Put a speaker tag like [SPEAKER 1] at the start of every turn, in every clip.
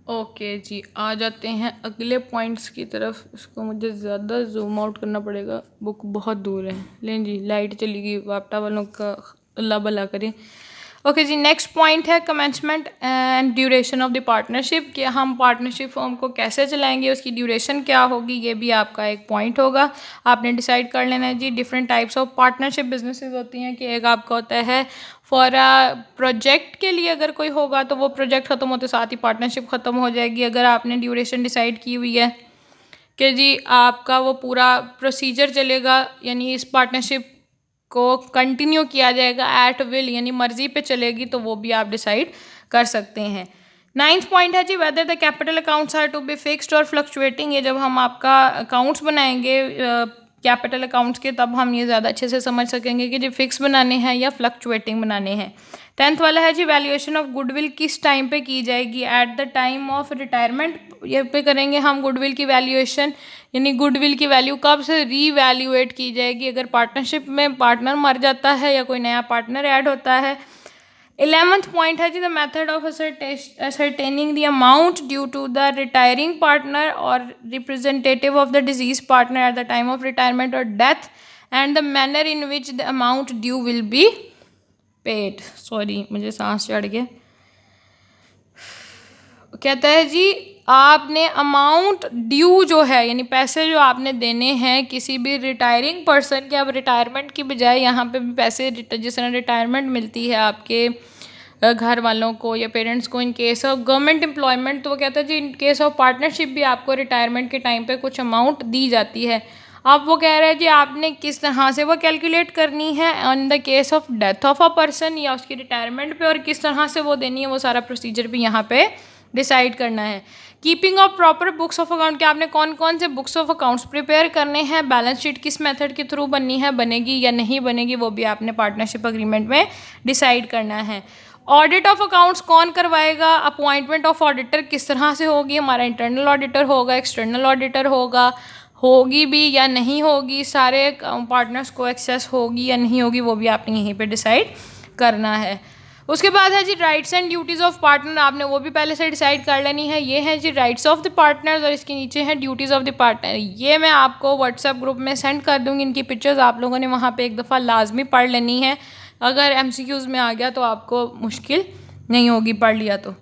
[SPEAKER 1] Okay जी, आ जाते हैं अगले पॉइंट्स की तरफ। इसको मुझे ज़्यादा जूम आउट करना पड़ेगा, बुक बहुत दूर है। लें जी, लाइट चली गई, वापटा वालों का अल्लाह भला करे। ओके जी, नेक्स्ट पॉइंट है commencement and duration of the partnership, कि हम पार्टनरशिप फॉर्म को कैसे चलाएंगे, उसकी ड्यूरेशन क्या होगी, ये भी आपका एक पॉइंट होगा। आपने डिसाइड कर लेना है जी। Different types of partnership businesses होती हैं, कि एक आपका होता है फॉर प्रोजेक्ट के लिए, अगर कोई होगा तो वो प्रोजेक्ट ख़त्म होते साथ ही पार्टनरशिप ख़त्म हो जाएगी। अगर आपने ड्यूरेशन डिसाइड की हुई है कि जी आपका वो पूरा प्रोसीजर चलेगा, यानी इस पार्टनरशिप को कंटिन्यू किया जाएगा एट विल, यानी मर्जी पे चलेगी, तो वो भी आप डिसाइड कर सकते हैं। 9th पॉइंट है जी, whether the capital accounts are to be fixed और फ्लक्चुएटिंग। ये जब हम आपका अकाउंट्स बनाएंगे कैपिटल अकाउंट्स के, तब हम ये ज़्यादा अच्छे से समझ सकेंगे कि जी फिक्स बनाने हैं या फ्लक्चुएटिंग बनाने हैं। 10th वाला है जी, वैल्यूएशन ऑफ गुडविल किस टाइम पे की जाएगी, eight the time of retirement ये पे करेंगे हम गुडविल की वैल्यूएशन, यानी गुडविल की वैल्यू कब से रीवैल्यूएट की जाएगी, अगर पार्टनरशिप में पार्टनर मर जाता है या कोई नया पार्टनर ऐड होता है। 11th पॉइंट है जी, the method of ascertaining the amount due to the retiring partner और representative of the deceased partner at the time of retirement और death, and the manner in which the amount due will be paid. Sorry, मुझे सांस चढ़ गया। कहता है जी, आपने amount due जो है, यानी पैसे जो आपने देने हैं किसी भी रिटायरिंग पर्सन के, अब रिटायरमेंट की बजाय यहाँ पे भी पैसे, जिस तरह रिटायरमेंट मिलती है आपके घर वालों को या पेरेंट्स को in case of government employment, तो वो कहता है जी इन केस ऑफ पार्टनरशिप भी आपको रिटायरमेंट के टाइम पे कुछ अमाउंट दी जाती है। अब वो कह रहे हैं जी आपने किस तरह से वो कैलकुलेट करनी है on the case of death of a person या उसकी रिटायरमेंट पे, और किस तरह से वो देनी है, वो सारा प्रोसीजर भी यहाँ पे डिसाइड करना है। Keeping of proper books of account, कि आपने कौन कौन से बुक्स ऑफ अकाउंट्स प्रिपेयर करने हैं, बैलेंस शीट किस मेथड के थ्रू बननी है, बनेगी या नहीं बनेगी, वो भी आपने पार्टनरशिप अग्रीमेंट में डिसाइड करना है। ऑडिट ऑफ अकाउंट्स कौन करवाएगा, अपॉइंटमेंट ऑफ ऑडिटर किस तरह से होगी, हमारा इंटरनल ऑडिटर होगा, एक्सटर्नल ऑडिटर होगा, होगी भी या नहीं होगी, सारे पार्टनर्स को एक्सेस होगी या नहीं होगी, वो भी आपने यहीं पे डिसाइड करना है। उसके बाद है जी rights and duties of partner, आपने वो भी पहले से डिसाइड कर लेनी है। ये है जी राइट्स ऑफ द पार्टनर्स और इसके नीचे है ड्यूटीज़ ऑफ द पार्टनर। ये मैं आपको व्हाट्सएप ग्रुप में सेंड कर दूँगी, इनकी पिक्चर्स आप लोगों ने वहाँ पे एक दफ़ा लाजमी पढ़ लेनी है। अगर MCQs में आ गया तो आपको मुश्किल नहीं होगी, पढ़ लिया तो।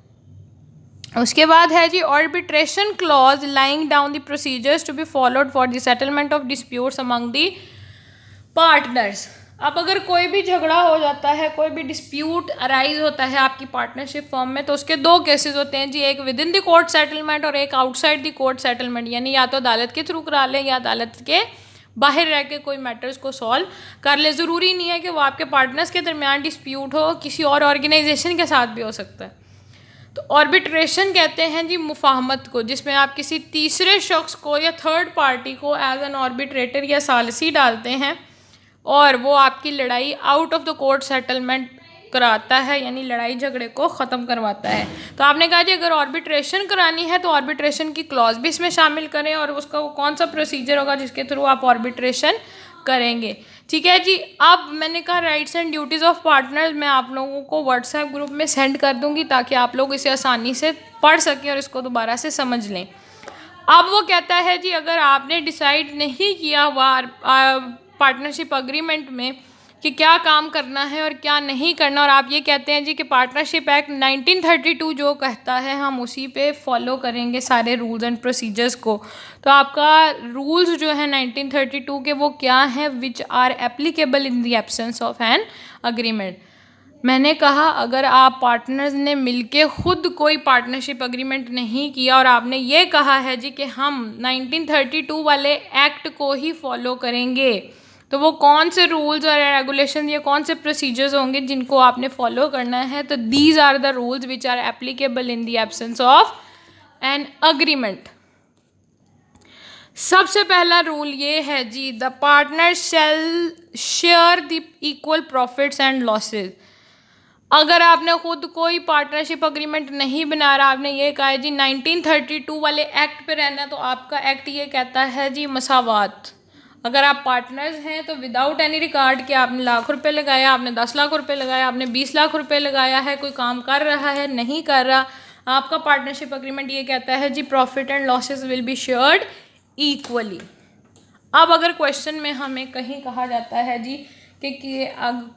[SPEAKER 1] उसके बाद है जी arbitration clause laying down the procedures to be followed for the settlement of disputes among the partners. अब अगर कोई भी झगड़ा हो जाता है, कोई भी डिस्प्यूट अराइज होता है आपकी पार्टनरशिप फर्म में, तो उसके दो केसेस होते हैं जी, एक with in the court settlement और एक आउटसाइड द कोर्ट सेटलमेंट, यानी या तो अदालत के थ्रू करा लें या अदालत के बाहर रह के कोई मैटर्स को सॉल्व कर ले। ज़रूरी नहीं है कि वो आपके पार्टनर्स के दरमियान डिस्प्यूट हो, किसी और ऑर्गेनाइजेशन के साथ भी हो सकता है। तो आर्बिट्रेशन कहते हैं जी मुफाहमत को, जिसमें आप किसी तीसरे शख्स को या थर्ड पार्टी को एज एन आर्बिट्रेटर या सालिसी डालते हैं और वो आपकी लड़ाई out of the court settlement कराता है, यानी लड़ाई झगड़े को ख़त्म करवाता है। तो आपने कहा जी अगर आर्बिट्रेशन करानी है तो आर्बिट्रेशन की क्लॉज भी इसमें शामिल करें, और उसका वो कौन सा प्रोसीजर होगा जिसके थ्रू आप आर्बिट्रेशन करेंगे। ठीक है जी। अब मैंने कहा rights and duties of partners मैं आप लोगों को व्हाट्सएप ग्रुप में सेंड कर दूंगी, ताकि आप लोग इसे आसानी से पढ़ सकें और इसको दोबारा से समझ लें। अब वो कहता है जी अगर आपने डिसाइड नहीं किया हुआ पार्टनरशिप अग्रीमेंट में कि क्या काम करना है और क्या नहीं करना, और आप ये कहते हैं जी कि पार्टनरशिप एक्ट 1932 जो कहता है हम उसी पे फॉलो करेंगे सारे रूल्स एंड प्रोसीजर्स को, तो आपका रूल्स जो है 1932 के वो क्या हैं, which are applicable in the absence of an agreement. मैंने कहा अगर आप पार्टनर्स ने मिलके खुद कोई पार्टनरशिप अग्रीमेंट नहीं किया और आपने ये कहा है जी कि हम 1932 वाले एक्ट को ही फॉलो करेंगे, तो वो कौन से रूल्स और रेगुलेशन या कौन से प्रोसीजर्स होंगे जिनको आपने फॉलो करना है। तो these are the rules which are applicable in the absence of an agreement. सबसे पहला रूल ये है जी, the partner shall share the equal profits and losses. अगर आपने खुद कोई पार्टनरशिप अग्रीमेंट नहीं बना रहा, आपने ये कहा है जी 1932 वाले एक्ट पे रहना है, तो आपका एक्ट ये कहता है जी मसावात। अगर आप पार्टनर्स हैं तो विदाउट एनी रिगार्ड कि आपने लाख रुपए लगाया, आपने 10 लाख रुपए लगाया, आपने 20 लाख रुपए लगाया है, कोई काम कर रहा है नहीं कर रहा, आपका पार्टनरशिप अग्रीमेंट ये कहता है जी profit and losses will be shared equally. अब अगर क्वेश्चन में हमें कहीं कहा जाता है जी कि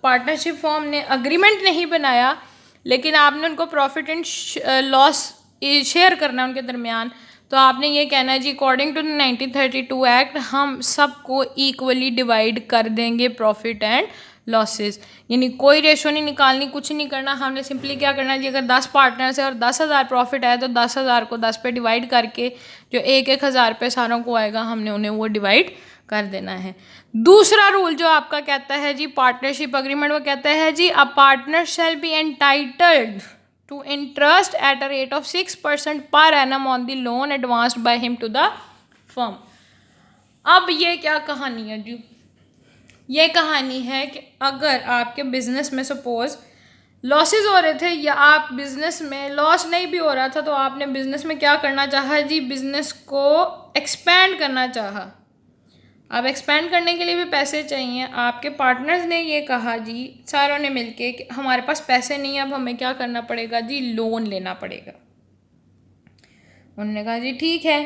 [SPEAKER 1] पार्टनरशिप फॉर्म ने अग्रीमेंट नहीं बनाया लेकिन आपने उनको प्रॉफिट एंड लॉस शेयर करना है उनके दरमियान, तो आपने ये कहना है जी अकॉर्डिंग टू 1932 एक्ट हम सबको इक्वली डिवाइड कर देंगे प्रॉफिट एंड लॉसेस। यानी कोई रेशो नहीं निकालनी, कुछ नहीं करना, हमने सिंपली क्या करना है जी, अगर 10 पार्टनर्स है और 10,000 प्रॉफिट है तो 10,000 को 10 पे डिवाइड करके जो 1,000 पे सारों को आएगा हमने उन्हें वो डिवाइड कर देना है। दूसरा रूल जो आपका कहता है जी पार्टनरशिप अग्रीमेंट, वो कहता है जी a partner shall be entitled to interest at a rate of 6% per annum on the loan advanced by him to the firm. अब ये क्या कहानी है जी, ये कहानी है कि अगर आपके बिजनेस में सपोज लॉसेस हो रहे थे या आप बिजनेस में लॉस नहीं भी हो रहा था, तो आपने बिजनेस में क्या करना चाहा जी, बिजनेस को एक्सपैंड करना चाहा। अब एक्सपैंड करने के लिए भी पैसे चाहिए। आपके पार्टनर्स ने ये कहा जी सारों ने मिलके कि हमारे पास पैसे नहीं है, अब हमें क्या करना पड़ेगा जी, लोन लेना पड़ेगा। उन्होंने कहा जी ठीक है।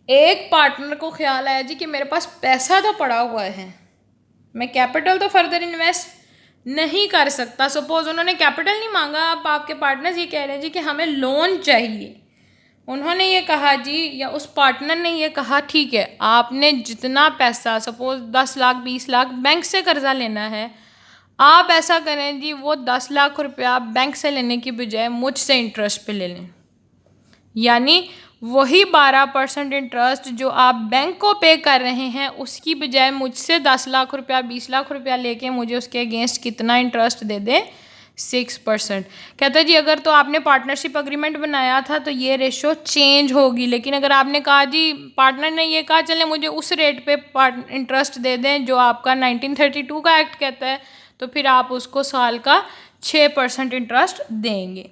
[SPEAKER 1] एक पार्टनर को ख्याल आया जी कि मेरे पास पैसा तो पड़ा हुआ है, मैं कैपिटल तो फर्दर इन्वेस्ट नहीं कर सकता। सपोज उन्होंने कैपिटल नहीं मांगा, अब आपके पार्टनर्स ये कह रहे हैं जी कि हमें लोन चाहिए। उन्होंने ये कहा जी, या उस पार्टनर ने ये कहा ठीक है आपने जितना पैसा सपोज 10 लाख 20 लाख बैंक से कर्जा लेना है, आप ऐसा करें जी वो 10 लाख रुपया बैंक से लेने की बजाय मुझसे इंटरेस्ट पे ले लें। यानी वही 12% इंटरेस्ट जो आप बैंक को पे कर रहे हैं उसकी बजाय मुझसे 10 लाख रुपया 20 लाख रुपया लेके मुझे उसके अगेंस्ट कितना इंटरेस्ट दे दें, 6%। कहता है जी अगर तो आपने पार्टनरशिप अग्रीमेंट बनाया था तो ये रेशो चेंज होगी, लेकिन अगर आपने कहा जी पार्टनर ने ये कहा चले मुझे उस रेट पे इंटरेस्ट दे दें जो आपका 1932 का एक्ट कहता है, तो फिर आप उसको साल का 6% इंटरेस्ट देंगे।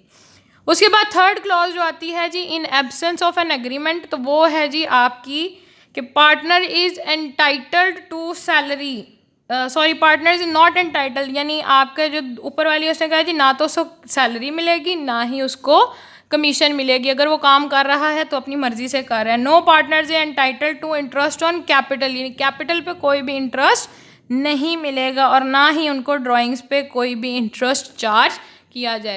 [SPEAKER 1] उसके बाद थर्ड क्लॉज जो आती है जी in absence of an agreement, तो वो है जी आपकी कि partner is entitled to salary, partner is not entitled, यानी आपका जो ऊपर वाली उसने कहा जी ना तो उसको सैलरी मिलेगी ना ही उसको कमीशन मिलेगी। अगर वो काम कर रहा है तो अपनी मर्जी से कर रहा है। No partners is entitled to interest on capital, यानी कैपिटल पे कोई भी इंटरेस्ट नहीं मिलेगा और ना ही उनको ड्राइंग्स पे कोई भी इंटरेस्ट चार्ज किया जाएगा।